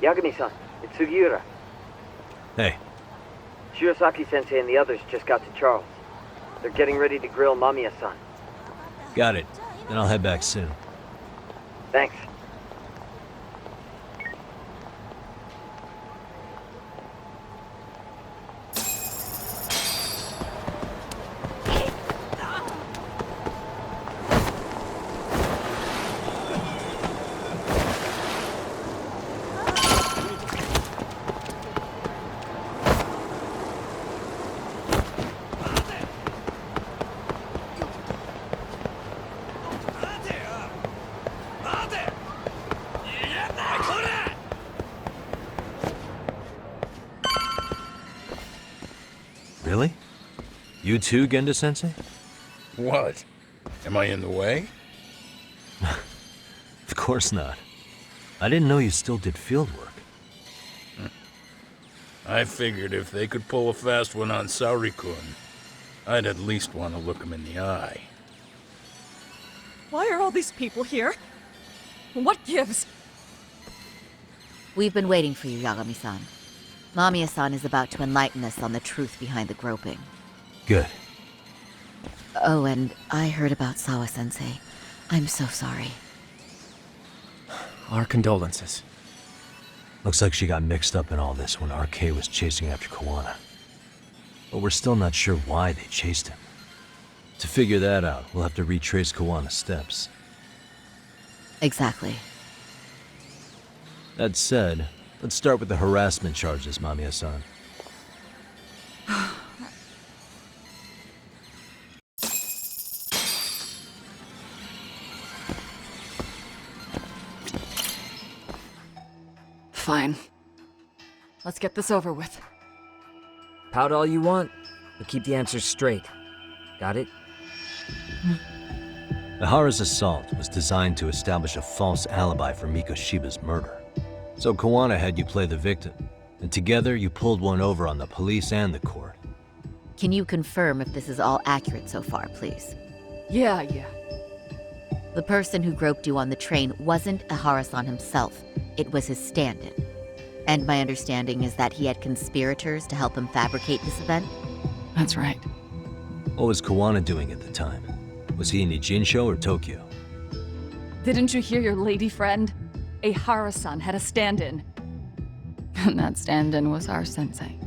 Yagami-san, it's Sugiura. Hey. Shirosaki-sensei and the others just got to Charles. They're getting ready to grill Mamiya-san. Got it. Then I'll head back soon. Thanks. Really? You too, Genda-sensei? What? Am I in the way? Of course not. I didn't know you still did field work. I figured if they could pull a fast one on Saori-kun, I'd at least want to look him in the eye. Why are all these people here? What gives? We've been waiting for you, Yagami-san. Mamiya-san is about to enlighten us on the truth behind the groping. Good. Oh, and I heard about Sawa-sensei. I'm so sorry. Our condolences. Looks like she got mixed up in all this when RK was chasing after Kawana. But we're still not sure why they chased him. To figure that out, we'll have to retrace Kawana's steps. Exactly. That said, let's start with the harassment charges, Mamiya-san. Fine. Let's get this over with. Pout all you want, but keep the answers straight. Got it? Ihara's assault was designed to establish a false alibi for Mikoshiba's murder. So Kawana had you play the victim, and together you pulled one over on the police and the court. Can you confirm if this is all accurate so far, please? Yeah. The person who groped you on the train wasn't Ihara-san himself. It was his stand-in. And my understanding is that he had conspirators to help him fabricate this event? That's right. What was Kawana doing at the time? Was he in Ijinsho or Tokyo? Didn't you hear your lady friend? Ihara-san had a stand-in. And that stand-in was our sensei.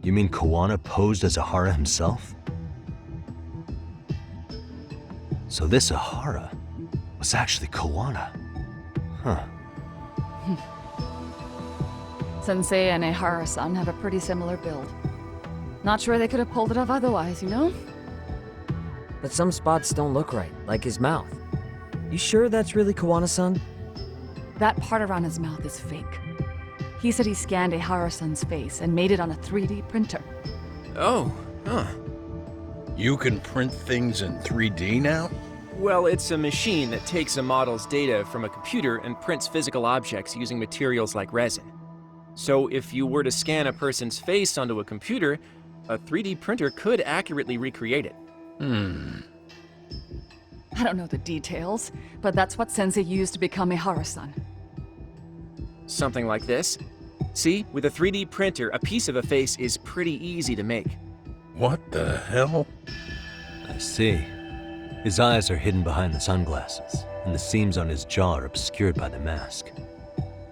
You mean Kawana posed as Ihara himself? So this Ihara was actually Kawana. Huh. Sensei and Ihara-san have a pretty similar build. Not sure they could have pulled it off otherwise, you know? But some spots don't look right, like his mouth. You sure that's really Kawana-san? That part around his mouth is fake. He said he scanned Ihara-san's face and made it on a 3D printer. Oh, huh. You can print things in 3D now? Well, it's a machine that takes a model's data from a computer and prints physical objects using materials like resin. So if you were to scan a person's face onto a computer, a 3D printer could accurately recreate it. I don't know the details, but that's what Sensei used to become Ihara-san. Something like this. See, with a 3D printer, a piece of a face is pretty easy to make. What the hell? I see. His eyes are hidden behind the sunglasses, and the seams on his jaw are obscured by the mask.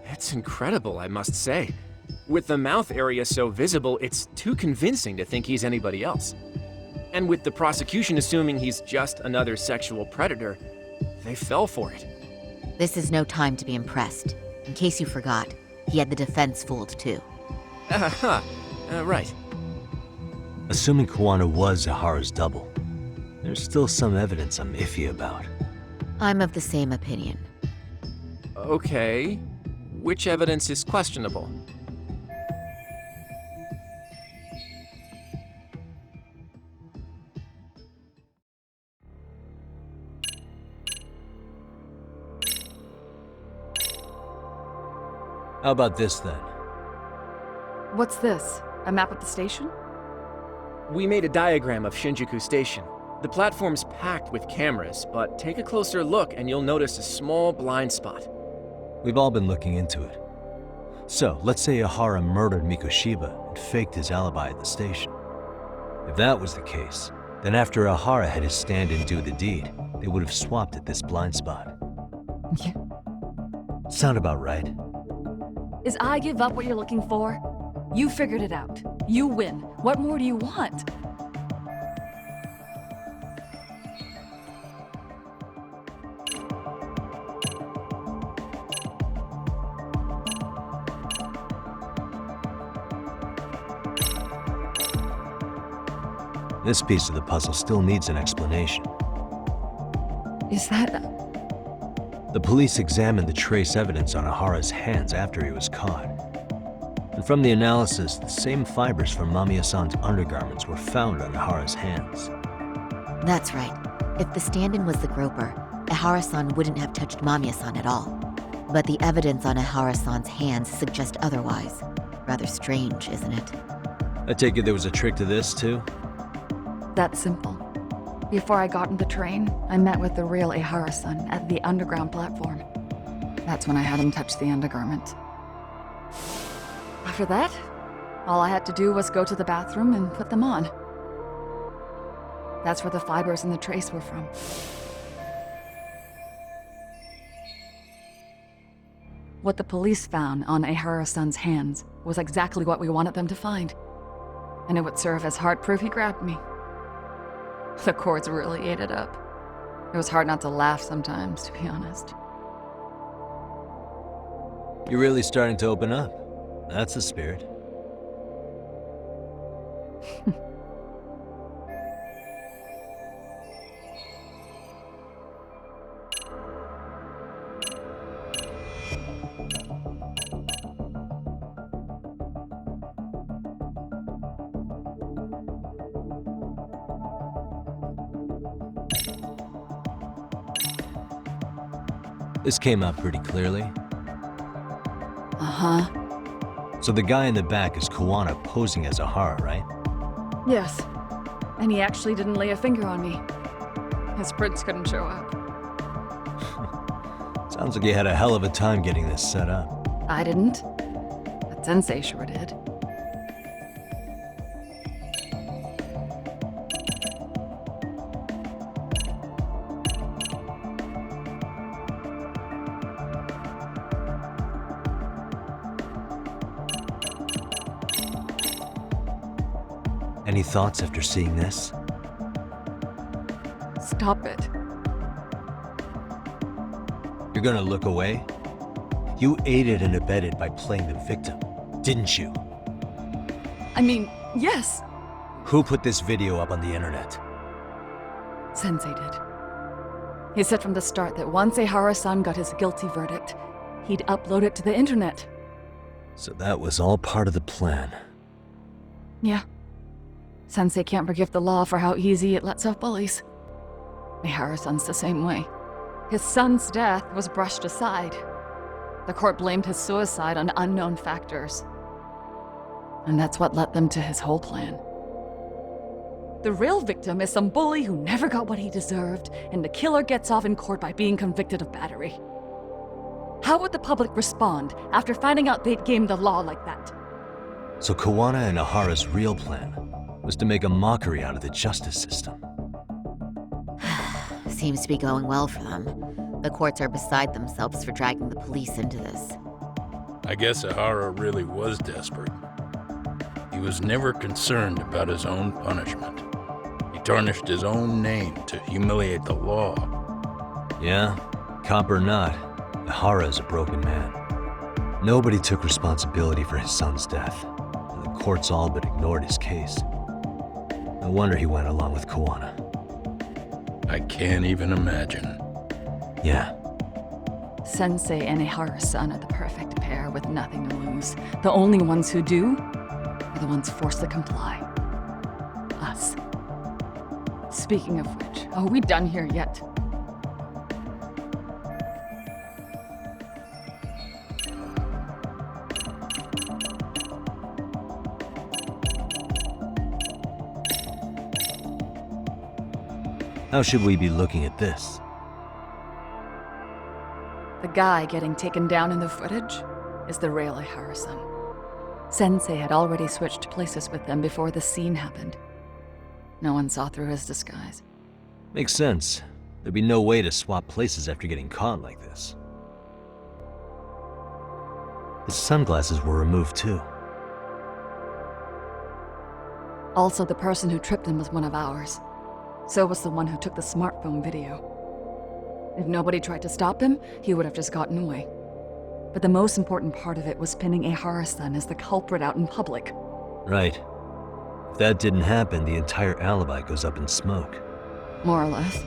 It's incredible, I must say. With the mouth area so visible, it's too convincing to think he's anybody else. And with the prosecution assuming he's just another sexual predator, they fell for it. This is no time to be impressed. In case you forgot, he had the defense fooled too. Right. Assuming Kawana was Ihara's double, there's still some evidence I'm iffy about. I'm of the same opinion. Okay. Which evidence is questionable? How about this then? What's this? A map of the station? We made a diagram of Shinjuku Station. The platform's packed with cameras, but take a closer look and you'll notice a small blind spot. We've all been looking into it. So, let's say Ahara murdered Mikoshiba and faked his alibi at the station. If that was the case, then after Ahara had his stand-in do the deed, they would have swapped at this blind spot. Yeah. Sound about right? Is I give up what you're looking for? You figured it out. You win. What more do you want? This piece of the puzzle still needs an explanation. Is that... The police examined the trace evidence on Ahara's hands after he was caught. And from the analysis, the same fibers from Mamiya-san's undergarments were found on Ahara's hands. That's right. If the stand-in was the groper, Ihara-san wouldn't have touched Mamiya-san at all. But the evidence on Ihara-san's hands suggests otherwise. Rather strange, isn't it? I take it there was a trick to this, too? That's simple. Before I got on the train, I met with the real Ihara-san at the underground platform. That's when I had him touch the undergarment. After that, all I had to do was go to the bathroom and put them on. That's where the fibers in the trace were from. What the police found on Ihara-san's hands was exactly what we wanted them to find. And it would serve as hard proof he grabbed me. The courts really ate it up. It was hard not to laugh sometimes, to be honest. You're really starting to open up. That's the spirit. This came out pretty clearly. Uh-huh. So the guy in the back is Kuwana posing as Ahara, right? Yes. And he actually didn't lay a finger on me. His prints couldn't show up. Sounds like you had a hell of a time getting this set up. I didn't. But Sensei sure did. Any thoughts after seeing this? Stop it. You're gonna look away? You aided and abetted by playing the victim, didn't you? I mean, yes, Who put this video up on the internet? Sensei did. He said from the start that once Ihara-san got his guilty verdict, he'd upload it to the internet. So that was all part of the plan. Yeah. Sensei can't forgive the law for how easy it lets off bullies. Ihara-san's the same way. His son's death was brushed aside. The court blamed his suicide on unknown factors. And that's what led them to his whole plan. The real victim is some bully who never got what he deserved, and the killer gets off in court by being convicted of battery. How would the public respond after finding out they'd gamed the law like that? So Kuwana and Ahara's real plan was to make a mockery out of the justice system. Seems to be going well for them. The courts are beside themselves for dragging the police into this. I guess Ahara really was desperate. He was never concerned about his own punishment. He tarnished his own name to humiliate the law. Yeah, cop or not, Ahara is a broken man. Nobody took responsibility for his son's death, and the courts all but ignored his case. No wonder he went along with Kuwana. I can't even imagine. Yeah, Sensei and Ihara-san are the perfect pair with nothing to lose. The only ones who do are the ones forced to comply. Us. Speaking of which, are we done here yet? how should we be looking at this? The guy getting taken down in the footage? is the real Ihara-san. Sensei had already switched places with them before the scene happened. No one saw through his disguise. Makes sense. There'd be no way to swap places after getting caught like this. His sunglasses were removed too. Also, the person who tripped him was one of ours. So was the one who took the smartphone video. If nobody tried to stop him, he would have just gotten away. But the most important part of it was pinning Ihara-san as the culprit out in public. Right. If that didn't happen, the entire alibi goes up in smoke. More or less.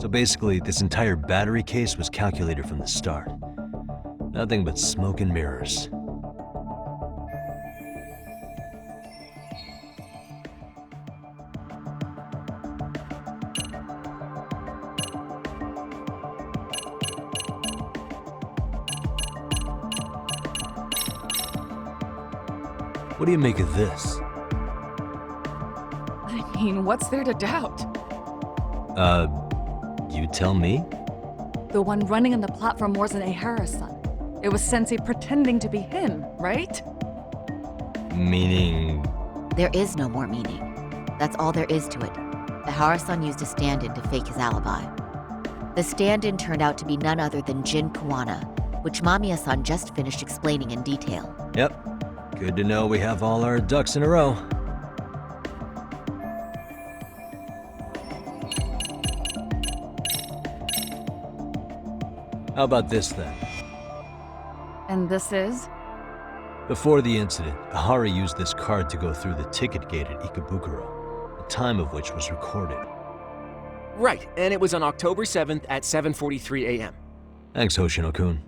So basically, this entire battery case was calculated from the start. Nothing but smoke and mirrors. What do you make of this? I mean, what's there to doubt? You tell me? The one running on the platform wasn't Ihara-san. It was Sensei pretending to be him, right? Meaning... There is no more meaning. That's all there is to it. Ihara-san used a stand-in to fake his alibi. The stand-in turned out to be none other than Jin Kawana, which Mamiya-san just finished explaining in detail. Yep. Good to know we have all our ducks in a row. How about this then? And this is? Before the incident, Ihara used this card to go through the ticket gate at Ikebukuro, the time of which was recorded. Right, and it was on October 7th at 7:43 a.m. Thanks, Hoshino-kun.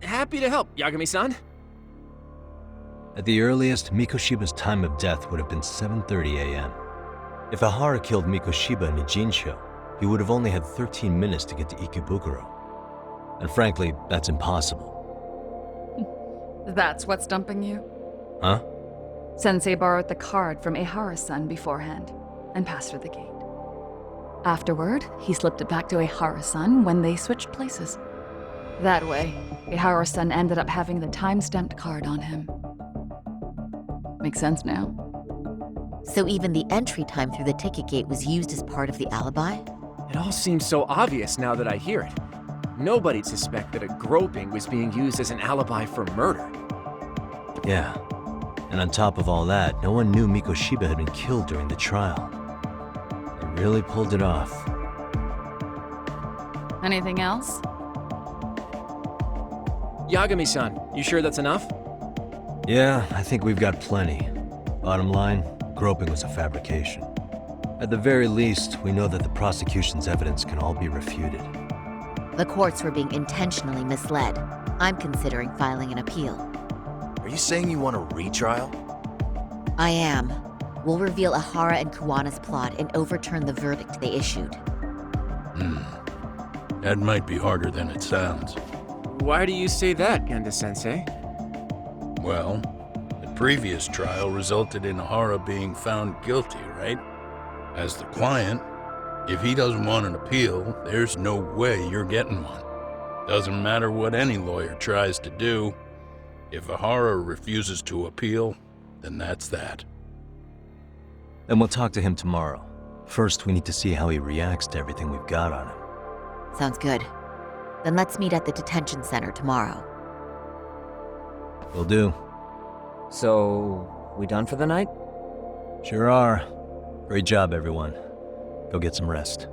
Happy to help, Yagami-san. At the earliest, Mikoshiba's time of death would have been 7:30 a.m. If Ihara killed Mikoshiba in Nijinsho, he would have only had 13 minutes to get to Ikebukuro. And frankly, that's impossible. That's what's stumping you? Huh? Sensei borrowed the card from Ihara-san beforehand and passed her the gate. Afterward, he slipped it back to Ihara-san when they switched places. That way, Ihara-san ended up having the time-stamped card on him. Makes sense now? So even the entry time through the ticket gate was used as part of the alibi? It all seems so obvious now that I hear it. Nobody'd suspect that a groping was being used as an alibi for murder. Yeah. And on top of all that, no one knew Mikoshiba had been killed during the trial. They really pulled it off. Anything else? Yagami-san, you sure that's enough? Yeah, I think we've got plenty. Bottom line, groping was a fabrication. At the very least, we know that the prosecution's evidence can all be refuted. The courts were being intentionally misled. I'm considering filing an appeal. Are you saying you want a retrial? I am. We'll reveal Ihara and Kawana's plot and overturn the verdict they issued. That might be harder than it sounds. Why do you say that, Genda-sensei? Well, the previous trial resulted in Ihara being found guilty, right? As the client, if he doesn't want an appeal, there's no way you're getting one. Doesn't matter what any lawyer tries to do. If Ihara refuses to appeal, then that's that. Then we'll talk to him tomorrow. First, we need to see how he reacts to everything we've got on him. Sounds good. Then let's meet at the detention center tomorrow. Will do. So, we done for the night? Sure are. Great job, everyone. Go get some rest.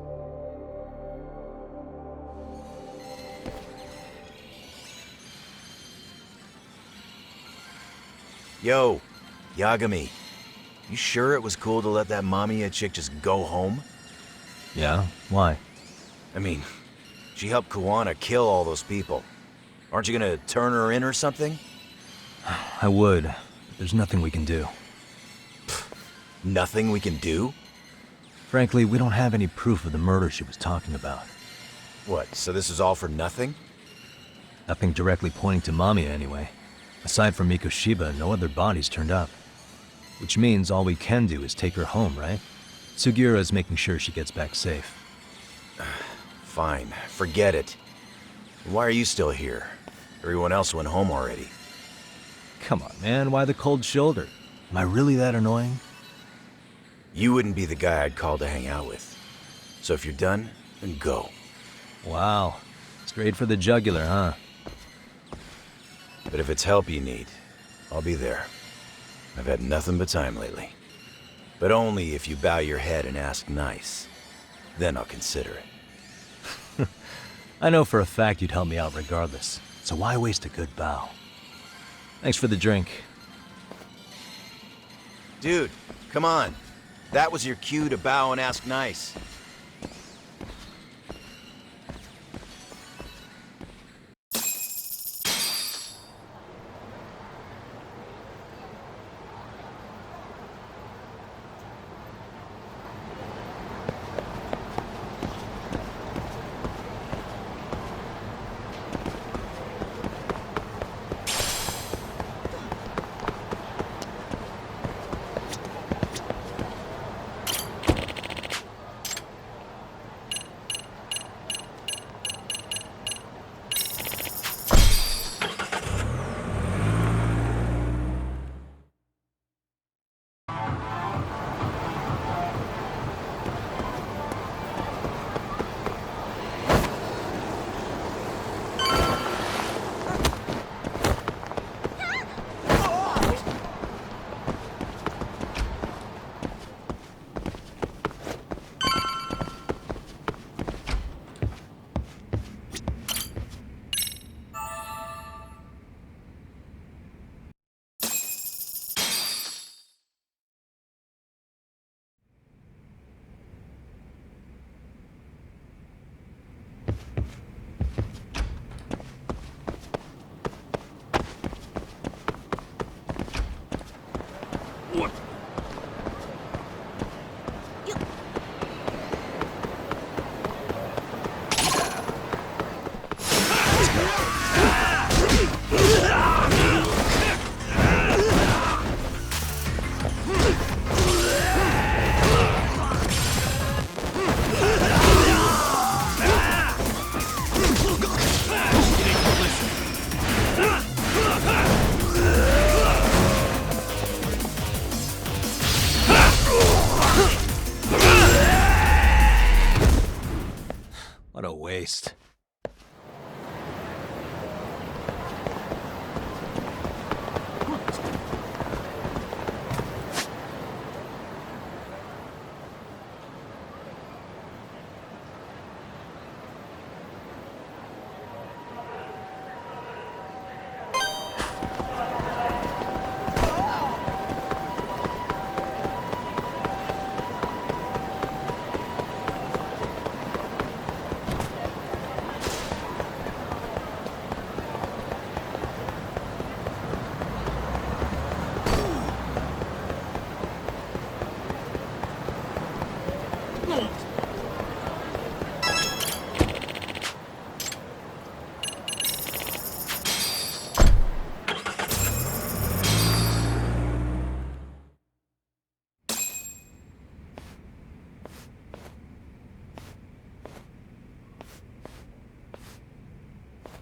Yo, Yagami. You sure it was cool to let that Mamiya chick just go home? Yeah? Why? I mean, she helped Kawana kill all those people. Aren't you gonna turn her in or something? I would. But there's nothing we can do. Nothing we can do? Frankly, we don't have any proof of the murder she was talking about. What, so this is all for nothing? Nothing directly pointing to Mamiya anyway. Aside from Mikoshiba, no other bodies turned up. Which means all we can do is take her home, right? Sugiura is making sure she gets back safe. Fine, forget it. Why are you still here? Everyone else went home already. Come on, man, why the cold shoulder? Am I really that annoying? You wouldn't be the guy I'd call to hang out with. So if you're done, then go. Wow. Straight for the jugular, huh? But if it's help you need, I'll be there. I've had nothing but time lately. But only if you bow your head and ask nice. Then I'll consider it. I know for a fact you'd help me out regardless, so why waste a good bow? Thanks for the drink. Dude, come on. That was your cue to bow and ask nice. What a waste.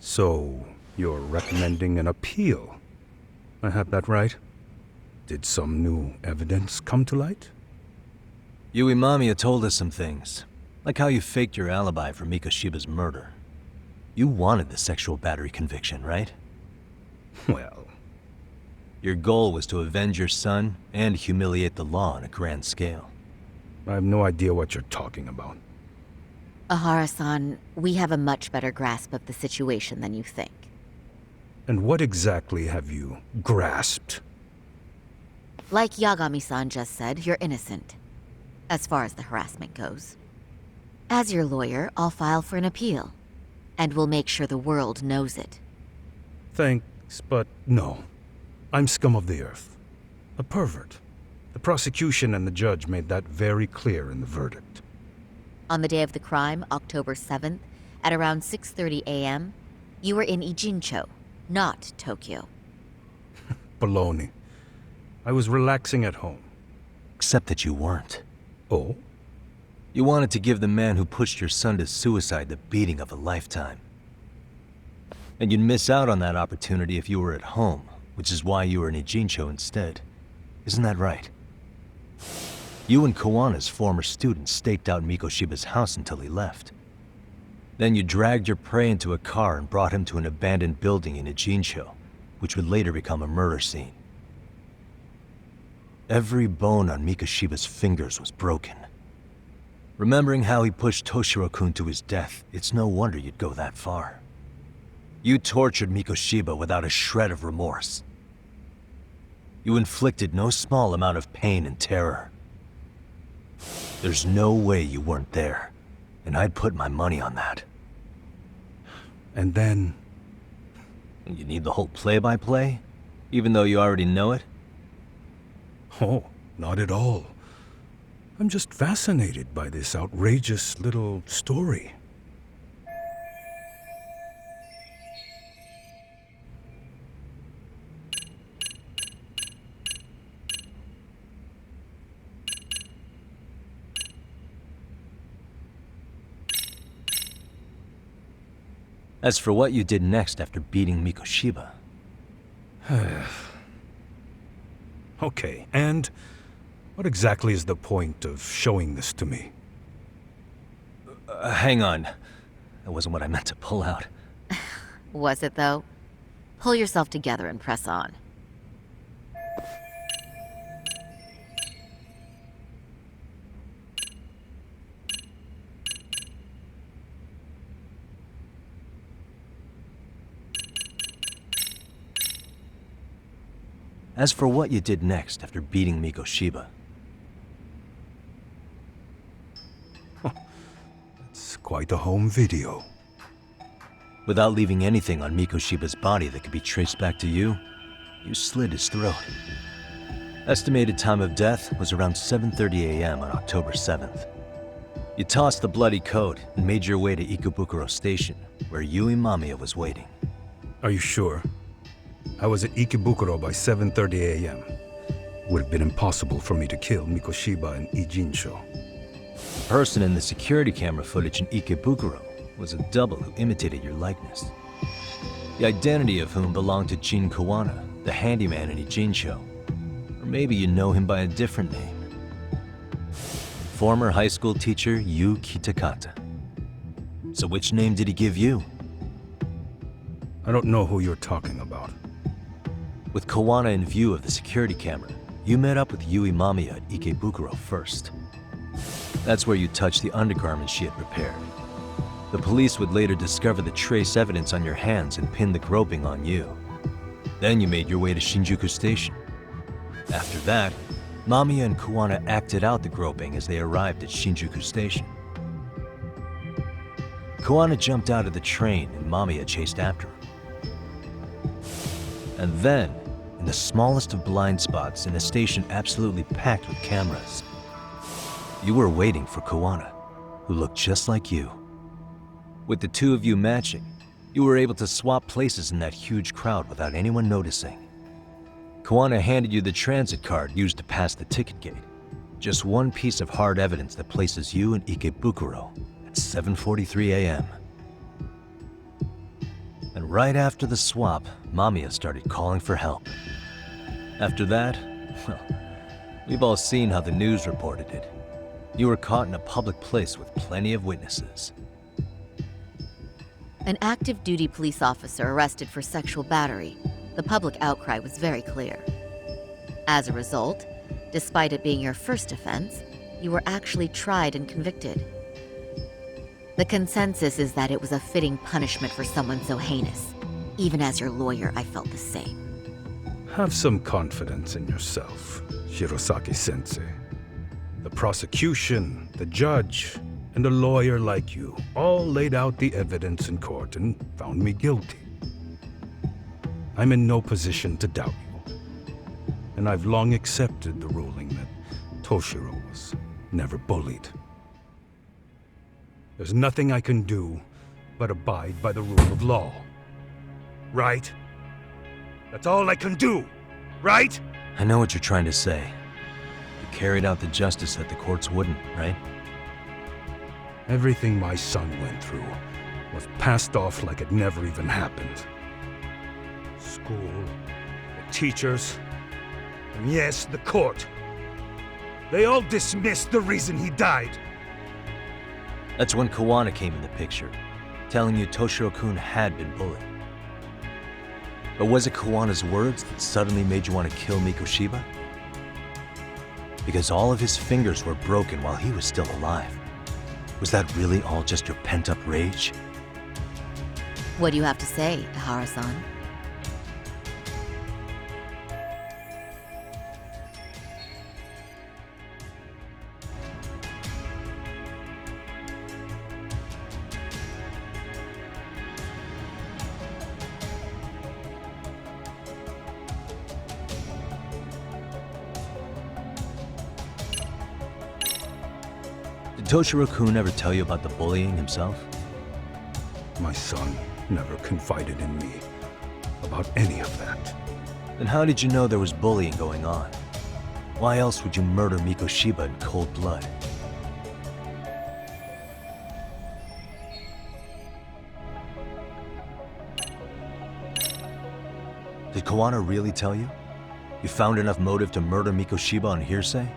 So, you're recommending an appeal? I have that right? Did some new evidence come to light? Yui Mamiya told us some things, like how you faked your alibi for Mikoshiba's murder. You wanted the sexual battery conviction, right? Well, Your goal was to avenge your son and humiliate the law on a grand scale. I have no idea what you're talking about. Ahara-san, we have a much better grasp of the situation than you think. And what exactly have you grasped? Like Yagami-san just said, you're innocent. As far as the harassment goes. As your lawyer, I'll file for an appeal. And we'll make sure the world knows it. Thanks, but no. I'm scum of the earth. A pervert. The prosecution and the judge made that very clear in the verdict. On the day of the crime, October 7th, at around 6:30 a.m., you were in Ijincho, not Tokyo. Baloney. I was relaxing at home. Except that you weren't. Oh? You wanted to give the man who pushed your son to suicide the beating of a lifetime. And you'd miss out on that opportunity if you were at home, which is why you were in Ijincho instead. Isn't that right? You and Kawana's former student staked out Mikoshiba's house until he left. Then you dragged your prey into a car and brought him to an abandoned building in Ijincho, which would later become a murder scene. Every bone on Mikoshiba's fingers was broken. Remembering how he pushed Toshiro-kun to his death, it's no wonder you'd go that far. You tortured Mikoshiba without a shred of remorse. You inflicted no small amount of pain and terror. There's no way you weren't there, and I'd put my money on that. And then... You need the whole play-by-play? Even though you already know it? Oh, not at all. I'm just fascinated by this outrageous little story. As for what you did next after beating Mikoshiba... Okay, and what exactly is the point of showing this to me? hang on. That wasn't what I meant to pull out. Was it, though? Pull yourself together and press on. As for what you did next after beating Mikoshiba... It's quite a home video. Without leaving anything on Mikoshiba's body that could be traced back to you, you slit his throat. Estimated time of death was around 7:30 a.m. on October 7th. You tossed the bloody coat and made your way to Ikebukuro Station, where Yui Mamiya was waiting. Are you sure? I was at Ikebukuro by 7:30 a.m. Would have been impossible for me to kill Mikoshiba in Ijincho. The person in the security camera footage in Ikebukuro was a double who imitated your likeness. The identity of whom belonged to Jin Kawana, the handyman in Ijincho. Or maybe you know him by a different name. Former high school teacher Yu Kitakata. So which name did he give you? I don't know who you're talking about. With Kawana in view of the security camera, you met up with Yui Mamiya at Ikebukuro first. That's where you touched the undergarments she had prepared. The police would later discover the trace evidence on your hands and pin the groping on you. Then you made your way to Shinjuku Station. After that, Mamiya and Kawana acted out the groping as they arrived at Shinjuku Station. Kawana jumped out of the train and Mamiya chased after him. And then, in the smallest of blind spots in a station absolutely packed with cameras, you were waiting for Kawana, who looked just like you. With the two of you matching, you were able to swap places in that huge crowd without anyone noticing. Kawana handed you the transit card used to pass the ticket gate. Just one piece of hard evidence that places you in Ikebukuro at 7:43 a.m. And right after the swap, Mamiya started calling for help. After that, well, we've all seen how the news reported it. You were caught in a public place with plenty of witnesses. An active duty police officer arrested for sexual battery. The public outcry was very clear. As a result, despite it being your first offense, you were actually tried and convicted. The consensus is that it was a fitting punishment for someone so heinous. Even as your lawyer, I felt the same. Have some confidence in yourself, Shirosaki-sensei. The prosecution, the judge, and a lawyer like you all laid out the evidence in court and found me guilty. I'm in no position to doubt you, and I've long accepted the ruling that Toshiro was never bullied. There's nothing I can do but abide by the rule of law. Right? That's all I can do, right? I know what you're trying to say. You carried out the justice that the courts wouldn't, right? Everything my son went through was passed off like it never even happened. School, the teachers, and yes, the court. They all dismissed the reason he died. That's when Kawana came in the picture, telling you Toshiro-kun had been bullied. But was it Kawana's words that suddenly made you want to kill Mikoshiba? Because all of his fingers were broken while he was still alive. Was that really all just your pent-up rage? What do you have to say, Ihara-san? Did Toshiro-kun ever tell you about the bullying himself? My son never confided in me about any of that. Then how did you know there was bullying going on? Why else would you murder Mikoshiba in cold blood? Did Kawana really tell you? You found enough motive to murder Mikoshiba on hearsay?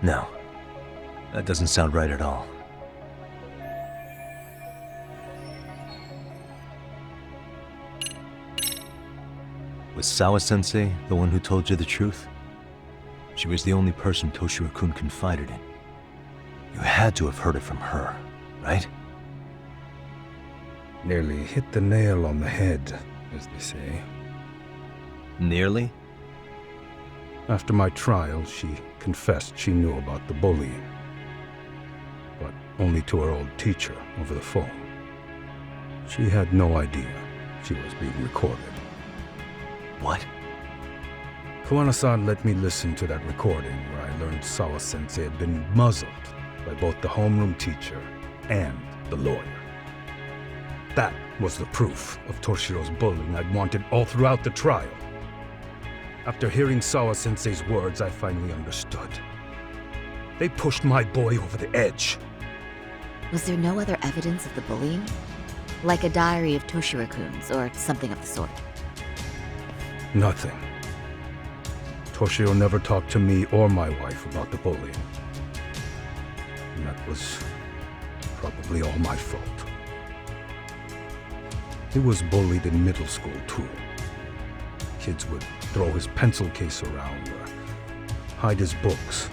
No. That doesn't sound right at all. Was Sawa-sensei the one who told you the truth? She was the only person Toshiro-kun confided in. You had to have heard it from her, right? Nearly hit the nail on the head, as they say. Nearly? After my trial, she confessed she knew about the bullying. But only to her old teacher over the phone. She had no idea she was being recorded. What? Kawana-san let me listen to that recording where I learned Sawa-sensei had been muzzled by both the homeroom teacher and the lawyer. That was the proof of Toshiro's bullying I'd wanted all throughout the trial. After hearing Sawa-sensei's words, I finally understood. They pushed my boy over the edge. Was there no other evidence of the bullying? Like a diary of Toshiro-kun's or something of the sort? Nothing. Toshiro never talked to me or my wife about the bullying. And that was probably all my fault. He was bullied in middle school, too. Kids would throw his pencil case around or hide his books.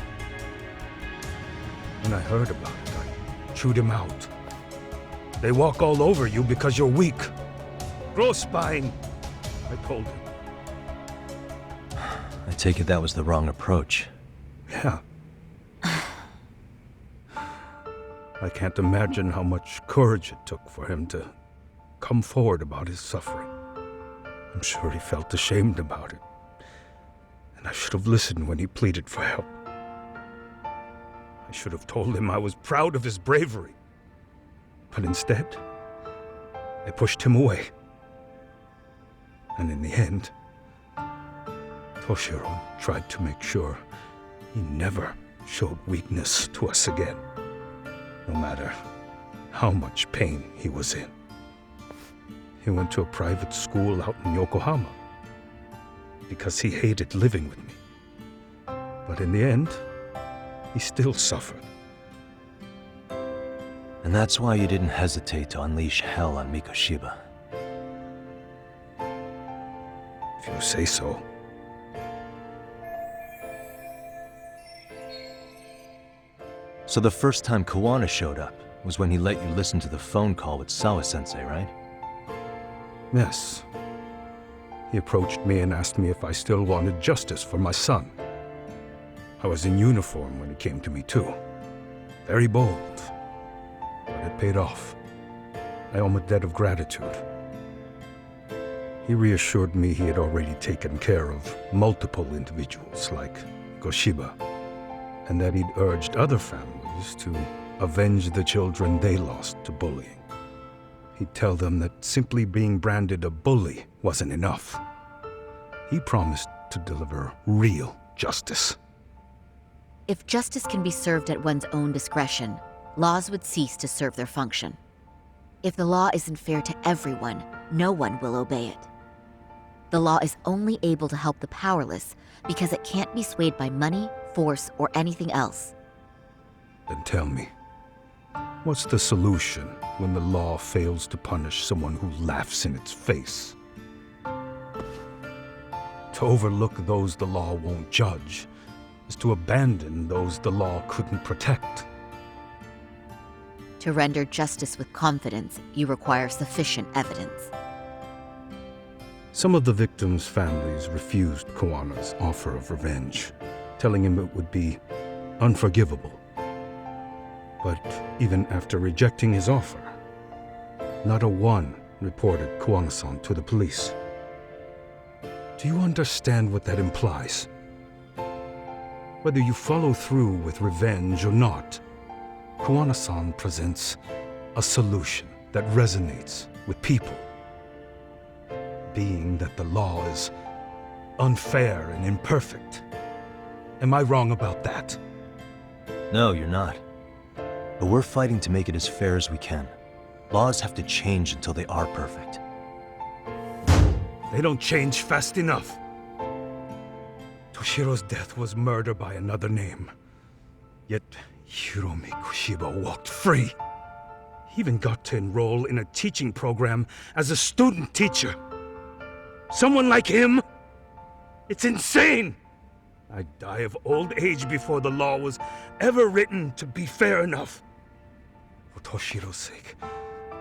When I heard about it, I chewed him out. They walk all over you because you're weak. Grow spine, I told him. I take it that was the wrong approach. Yeah. I can't imagine how much courage it took for him to come forward about his suffering. I'm sure he felt ashamed about it. And I should have listened when he pleaded for help. I should have told him I was proud of his bravery. But instead, I pushed him away. And in the end, Toshiro tried to make sure he never showed weakness to us again, no matter how much pain he was in. He went to a private school out in Yokohama because he hated living with me. But in the end, he still suffered. And that's why you didn't hesitate to unleash hell on Mikoshiba. If you say so. So the first time Kawana showed up was when he let you listen to the phone call with Sawa-sensei, right? Yes. He approached me and asked me if I still wanted justice for my son. I was in uniform when he came to me too. Very bold. But it paid off. I owe him a debt of gratitude. He reassured me he had already taken care of multiple individuals like Goshiba, and that he'd urged other families to avenge the children they lost to bullying. He'd tell them that simply being branded a bully wasn't enough. He promised to deliver real justice. If justice can be served at one's own discretion, laws would cease to serve their function. If the law isn't fair to everyone, no one will obey it. The law is only able to help the powerless because it can't be swayed by money, force, or anything else. Then tell me, what's the solution when the law fails to punish someone who laughs in its face? To overlook those the law won't judge is to abandon those the law couldn't protect. To render justice with confidence, you require sufficient evidence. Some of the victims' families refused Kuwana's offer of revenge, telling him it would be unforgivable. But even after rejecting his offer, not a one reported Kuwana-san to the police. Do you understand what that implies? Whether you follow through with revenge or not, Kuwana-san presents a solution that resonates with people. Being that the law is unfair and imperfect. Am I wrong about that? No, you're not. But we're fighting to make it as fair as we can. Laws have to change until they are perfect. They don't change fast enough. Toshiro's death was murder by another name. Yet Hiromi Kushiba walked free. He even got to enroll in a teaching program as a student teacher. Someone like him? It's insane! I'd die of old age before the law was ever written to be fair enough. For Toshiro's sake,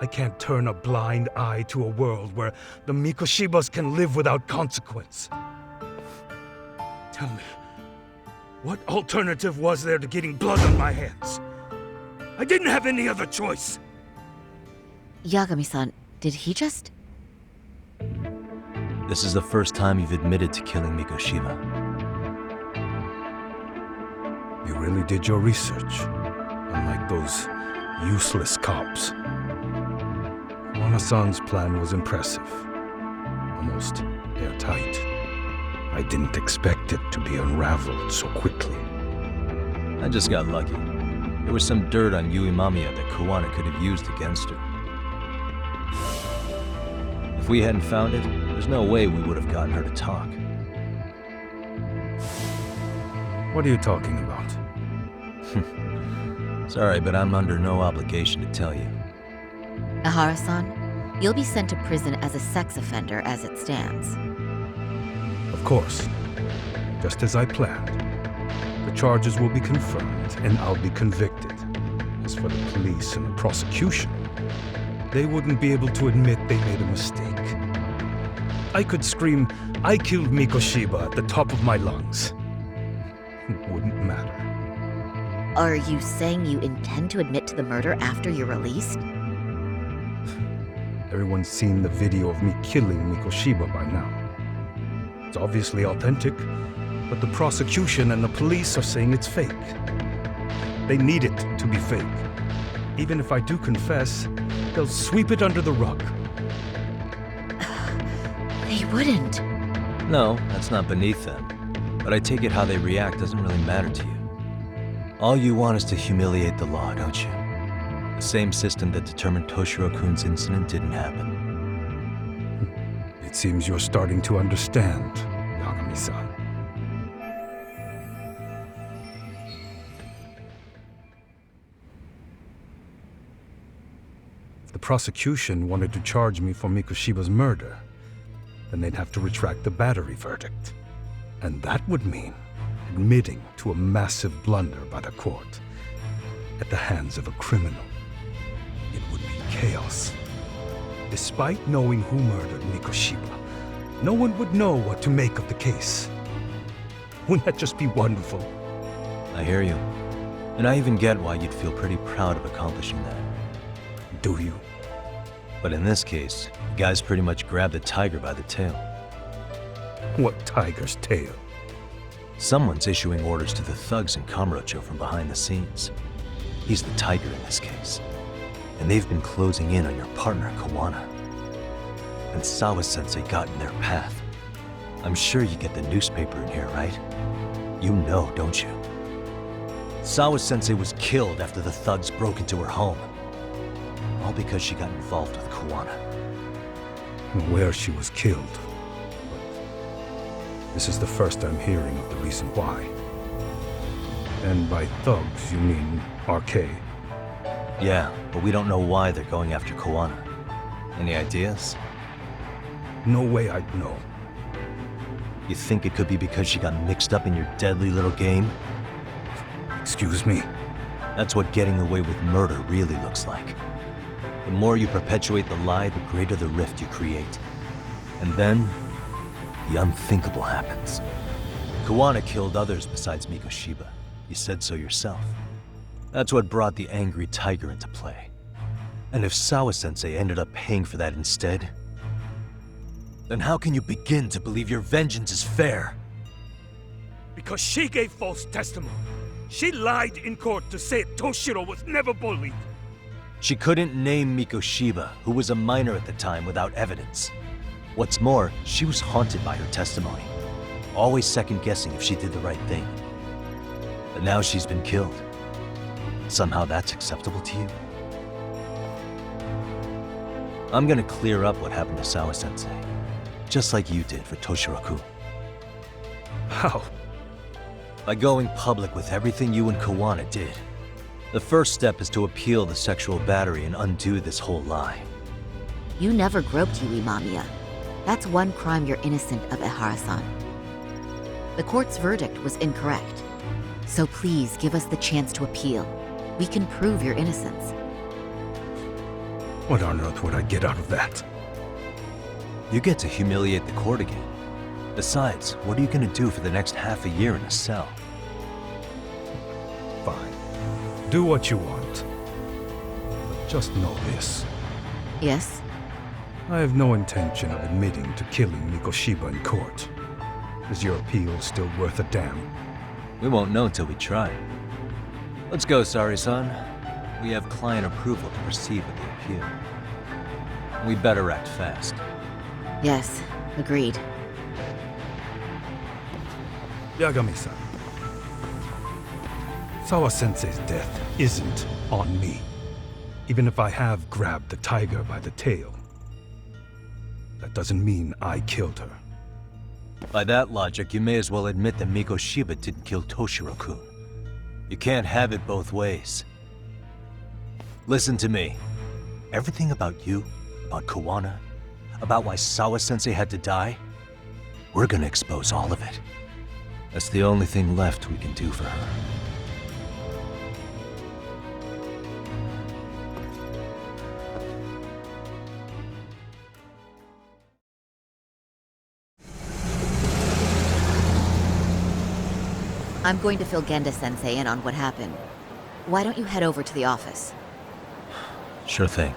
I can't turn a blind eye to a world where the Mikoshibas can live without consequence. Tell me, what alternative was there to getting blood on my hands? I didn't have any other choice. Yagami-san, did he just... This is the first time you've admitted to killing Mikoshiba. You really did your research, unlike those useless cops. Kuwana-san's plan was impressive, almost airtight. I didn't expect it to be unraveled so quickly. I just got lucky. There was some dirt on Yui Mamiya that Kuwana could have used against her. If we hadn't found it, there's no way we would have gotten her to talk. What are you talking about? Sorry, but I'm under no obligation to tell you. Ihara-san, you'll be sent to prison as a sex offender as it stands. Of course. Just as I planned. The charges will be confirmed, and I'll be convicted. As for the police and the prosecution, they wouldn't be able to admit they made a mistake. I could scream, "I killed Mikoshiba" at the top of my lungs. It wouldn't matter. Are you saying you intend to admit to the murder after you're released? Everyone's seen the video of me killing Mikoshiba by now. It's obviously authentic, but the prosecution and the police are saying it's fake. They need it to be fake. Even if I do confess, they'll sweep it under the rug. They wouldn't. No, that's not beneath them. But I take it how they react doesn't really matter to you. All you want is to humiliate the law, don't you? The same system that determined Toshiro-kun's incident didn't happen. It seems you're starting to understand, Yagami-san. If the prosecution wanted to charge me for Mikoshiba's murder, then they'd have to retract the battery verdict. And that would mean admitting to a massive blunder by the court at the hands of a criminal. It would be chaos. Despite knowing who murdered Mikoshiba, no one would know what to make of the case. Wouldn't that just be wonderful? I hear you. And I even get why you'd feel pretty proud of accomplishing that. Do you? But in this case, the guys pretty much grabbed the tiger by the tail. What tiger's tail? Someone's issuing orders to the thugs in Kamurocho from behind the scenes. He's the tiger in this case. And they've been closing in on your partner, Kuwana. And Sawa-sensei got in their path. I'm sure you get the newspaper in here, right? You know, don't you? Sawa-sensei was killed after the thugs broke into her home. All because she got involved with Kawana. I'm aware she was killed. But this is the first I'm hearing of the reason why. And by thugs, you mean RK? Yeah, but we don't know why they're going after Kawana. Any ideas? No way I'd know. You think it could be because she got mixed up in your deadly little game? Excuse me? That's what getting away with murder really looks like. The more you perpetuate the lie, the greater the rift you create. And then, the unthinkable happens. Kawana killed others besides Mikoshiba. You said so yourself. That's what brought the angry tiger into play. And if Sawa-sensei ended up paying for that instead, then how can you begin to believe your vengeance is fair? Because she gave false testimony. She lied in court to say Toshiro was never bullied. She couldn't name Mikoshiba, who was a minor at the time, without evidence. What's more, she was haunted by her testimony, always second-guessing if she did the right thing. But now she's been killed. Somehow that's acceptable to you? I'm gonna clear up what happened to Sawa-sensei, just like you did for Toshiro-kun. How? By going public with everything you and Kawana did. The first step is to appeal the sexual battery and undo this whole lie. You never groped Yui Mamiya. That's one crime you're innocent of, Ehara-san. The court's verdict was incorrect. So please give us the chance to appeal. We can prove your innocence. What on earth would I get out of that? You get to humiliate the court again. Besides, what are you gonna do for the next half a year in a cell? Fine. Do what you want. But just know this. Yes? I have no intention of admitting to killing Mikoshiba in court. Is your appeal still worth a damn? We won't know till we try. Let's go, Sari-san. We have client approval to proceed with the appeal. We better act fast. Yes, agreed. Yagami-san. Sawa-sensei's death isn't on me. Even if I have grabbed the tiger by the tail. That doesn't mean I killed her. By that logic, you may as well admit that Mikoshiba didn't kill Toshiro-kun. You can't have it both ways. Listen to me. Everything about you, about Kawana, about why Sawa-sensei had to die, we're gonna expose all of it. That's the only thing left we can do for her. I'm going to fill Genda-sensei in on what happened. Why don't you head over to the office? Sure thing.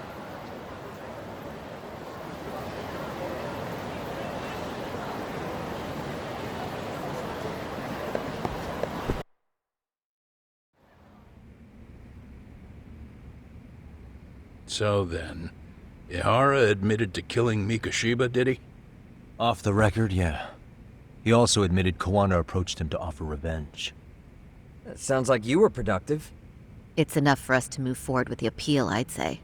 So then, Ehara admitted to killing Mikoshiba, did he? Off the record, yeah. He also admitted Kawana approached him to offer revenge. That sounds like you were productive. It's enough for us to move forward with the appeal, I'd say.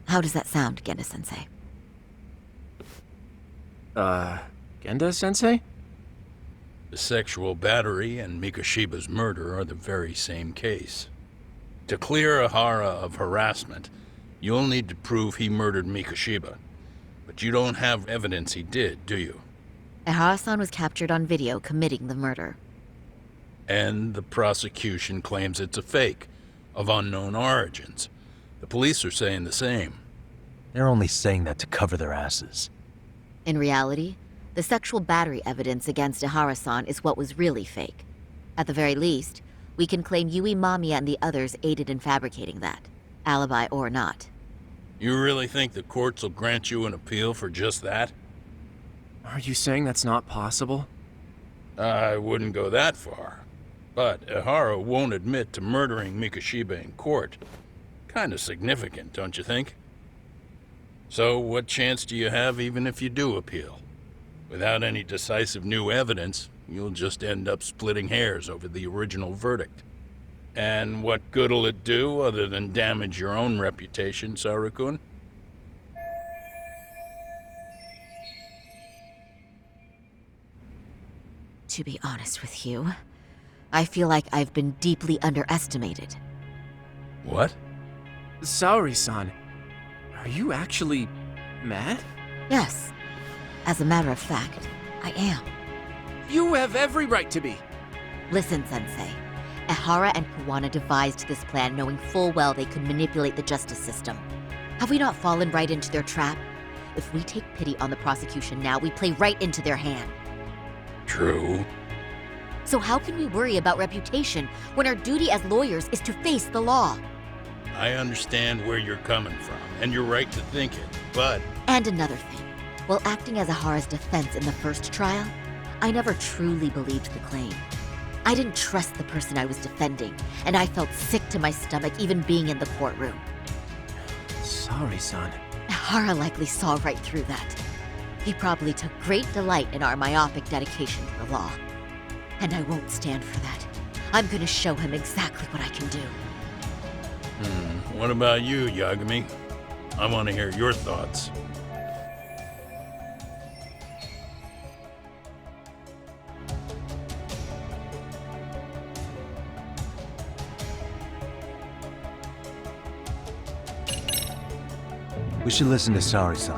How does that sound, Genda-sensei? Genda-sensei? The sexual battery and Mikoshiba's murder are the very same case. To clear Ehara of harassment, you'll need to prove he murdered Mikoshiba. But you don't have evidence he did, do you? Ehara-san was captured on video committing the murder. And the prosecution claims it's a fake, of unknown origins. The police are saying the same. They're only saying that to cover their asses. In reality, the sexual battery evidence against Ehara-san is what was really fake. At the very least, we can claim Yui Mamiya and the others aided in fabricating that, alibi or not. You really think the courts will grant you an appeal for just that? Are you saying that's not possible? I wouldn't go that far. But Ehara won't admit to murdering Mikoshiba in court. Kinda significant, don't you think? So what chance do you have even if you do appeal? Without any decisive new evidence, you'll just end up splitting hairs over the original verdict. And what good'll it do other than damage your own reputation, Saru-kun? To be honest with you, I feel like I've been deeply underestimated. What? Saori-san, are you actually mad? Yes. As a matter of fact, I am. You have every right to be. Listen, Sensei. Ehara and Kuwana devised this plan knowing full well they could manipulate the justice system. Have we not fallen right into their trap? If we take pity on the prosecution now, we play right into their hand. True. So how can we worry about reputation when our duty as lawyers is to face the law? I understand where you're coming from, and you're right to think it, but... And another thing. While acting as Ahara's defense in the first trial, I never truly believed the claim. I didn't trust the person I was defending, and I felt sick to my stomach even being in the courtroom. Saori-san. Ahara likely saw right through that. He probably took great delight in our myopic dedication to the law. And I won't stand for that. I'm gonna show him exactly what I can do. What about you, Yagami? I want to hear your thoughts. We should listen to Saori-san.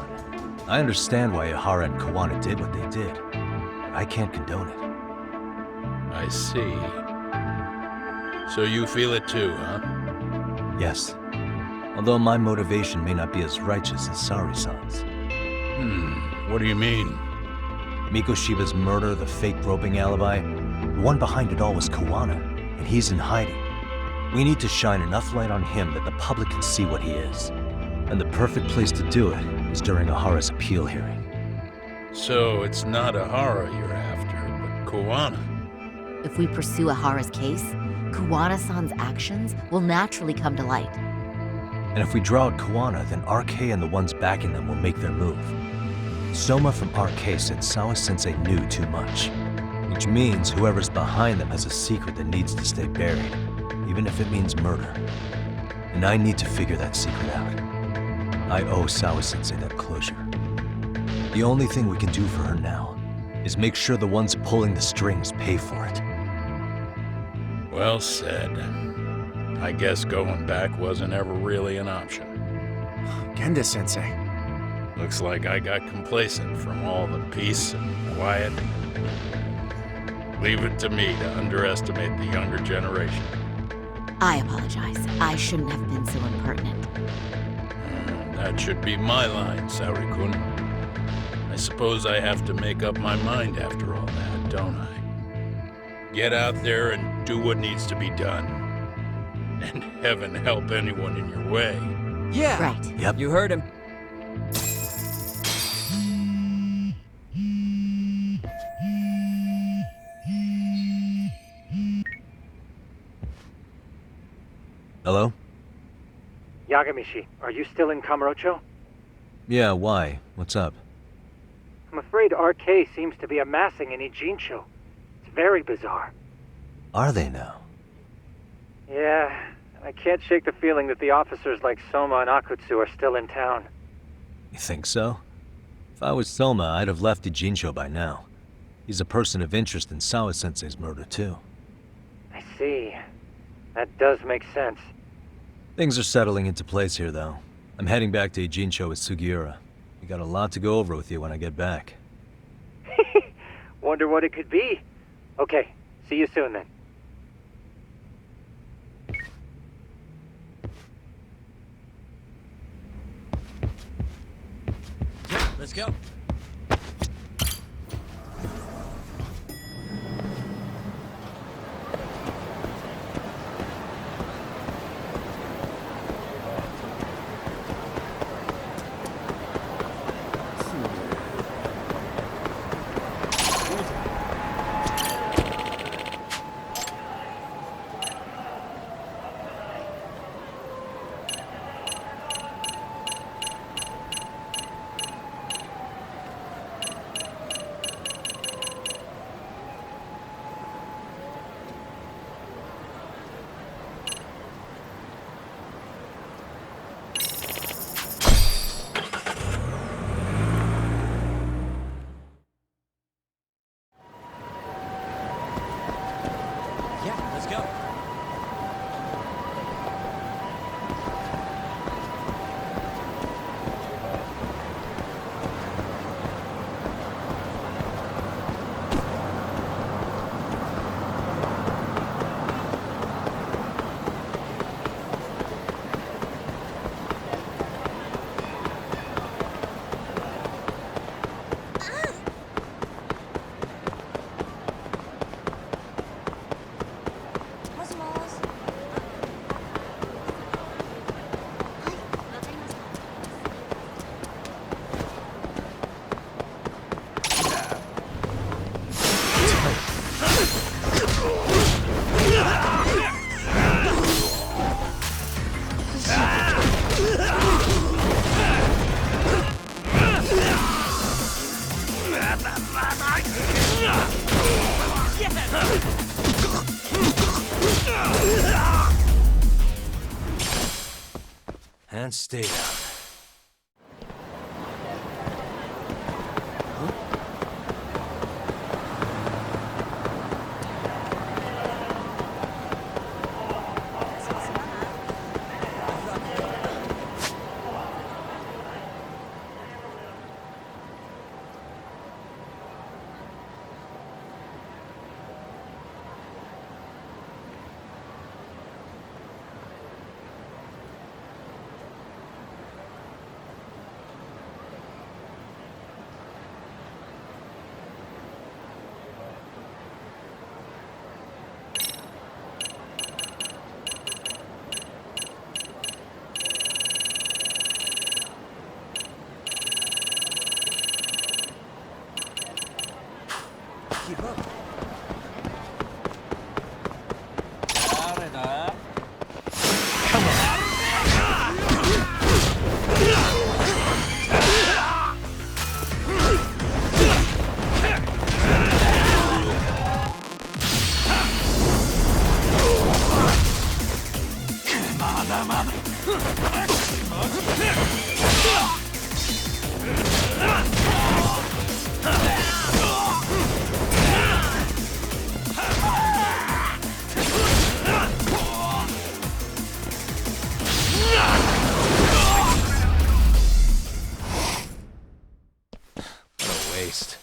I understand why Ehara and Kuwana did what they did, but I can't condone it. I see. So you feel it too, huh? Yes. Although my motivation may not be as righteous as Saori-san's. What do you mean? Mikoshiba's murder, the fake groping alibi, the one behind it all was Kuwana, and he's in hiding. We need to shine enough light on him that the public can see what he is. And the perfect place to do it is during Ahara's appeal hearing. So it's not Ehara you're after, but Kuwana. If we pursue Ahara's case, Kuwana-san's actions will naturally come to light. And if we draw out Kuwana, then RK and the ones backing them will make their move. Soma from RK said Sawa-sensei knew too much, which means whoever's behind them has a secret that needs to stay buried, even if it means murder. And I need to figure that secret out. I owe Sawa-sensei that closure. The only thing we can do for her now is make sure the ones pulling the strings pay for it. Well said. I guess going back wasn't ever really an option. Genda-sensei. Looks like I got complacent from all the peace and quiet. Leave it to me to underestimate the younger generation. I apologize. I shouldn't have been so impertinent. That should be my line, Saori-kun. I suppose I have to make up my mind after all that, don't I? Get out there and do what needs to be done. And heaven help anyone in your way. Yeah. Right. Yep. You heard him. Hello? Yagamishi, are you still in Kamurocho? Yeah, why? What's up? I'm afraid RK seems to be amassing in Ijincho. It's very bizarre. Are they now? Yeah, I can't shake the feeling that the officers like Soma and Akutsu are still in town. You think so? If I was Soma, I'd have left Ijincho by now. He's a person of interest in Sawa-sensei's murder, too. I see. That does make sense. Things are settling into place here, though. I'm heading back to Ijincho with Sugiura. We got a lot to go over with you when I get back. Wonder what it could be. Okay, see you soon then. Let's go. go. And stay down. Keep up. Waste.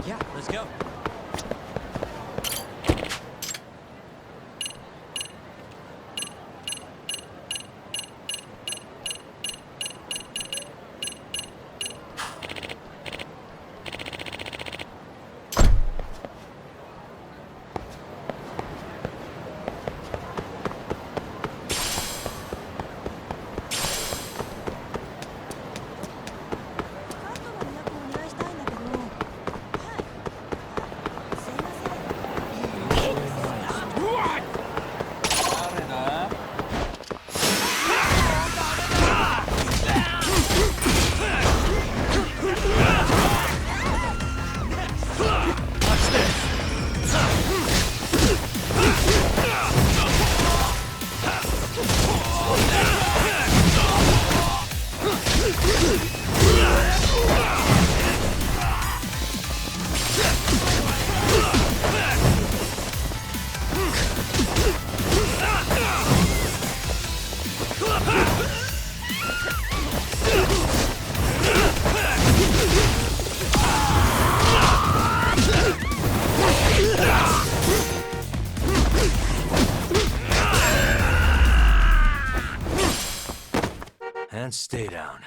Yeah, let's go. And stay down.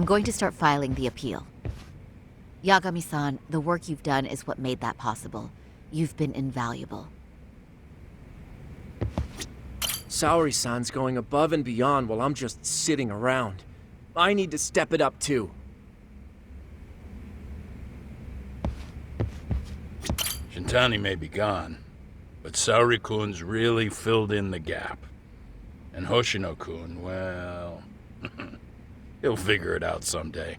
I'm going to start filing the appeal. Yagami-san, the work you've done is what made that possible. You've been invaluable. Saori-san's going above and beyond while I'm just sitting around. I need to step it up too. Shintani may be gone, but Saori-kun's really filled in the gap. And Hoshino-kun, well, he'll figure it out someday.